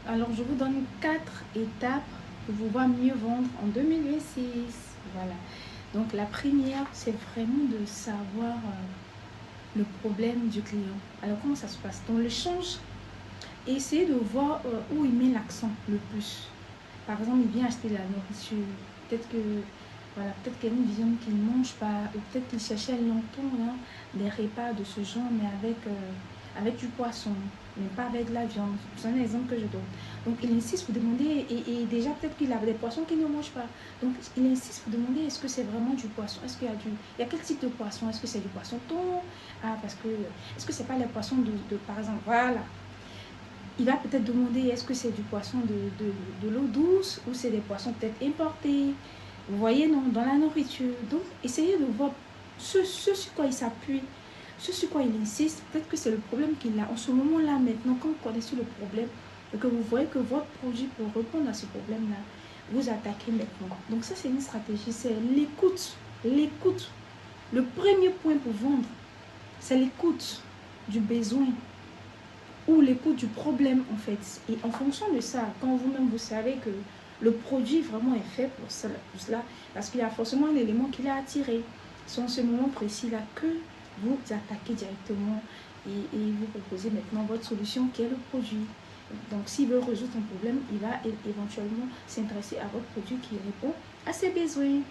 Alors, je vous donne 4 étapes pour pouvoir mieux vendre en 2026. Voilà. Donc, la première, c'est vraiment de savoir le problème du client. Alors, comment ça se passe? Dans l'échange, essayez de voir où il met l'accent le plus. Par exemple, il vient acheter de la nourriture. Peut-être que voilà, peut-être qu'il y a une viande qu'il ne mange pas, ou peut-être qu'il cherchait longtemps des repas de ce genre, mais avec du poisson, mais pas avec de la viande. C'est un exemple que je donne. Donc, il insiste pour demander, et déjà, peut-être qu'il a des poissons qu'il ne mange pas. Donc, il insiste pour demander est-ce que c'est vraiment du poisson? Est-ce qu'il y a il y a quel type de poisson? Est-ce que c'est du poisson thon? Ah, parce que, est-ce que c'est pas les poissons par exemple, voilà. Il va peut-être demander est-ce que c'est du poisson de l'eau douce ou c'est des poissons peut-être importés. Vous voyez, non, dans la nourriture. Donc, essayez de voir ce sur quoi il s'appuie, ce sur quoi il insiste. Peut-être que c'est le problème qu'il a en ce moment-là, maintenant, quand vous connaissez le problème et que vous voyez que votre produit peut répondre à ce problème-là, vous attaquez maintenant. Donc, ça, c'est une stratégie, c'est l'écoute. L'écoute. Le premier point pour vendre, c'est l'écoute du besoin ou l'écoute du problème en fait. Et en fonction de ça, quand vous-même vous savez que le produit vraiment est fait pour cela, parce qu'il y a forcément un élément qui l'a attiré. C'est en ce moment précis-là que vous attaquez directement et vous proposez maintenant votre solution qui est le produit. Donc s'il veut résoudre un problème, il va éventuellement s'intéresser à votre produit qui répond à ses besoins.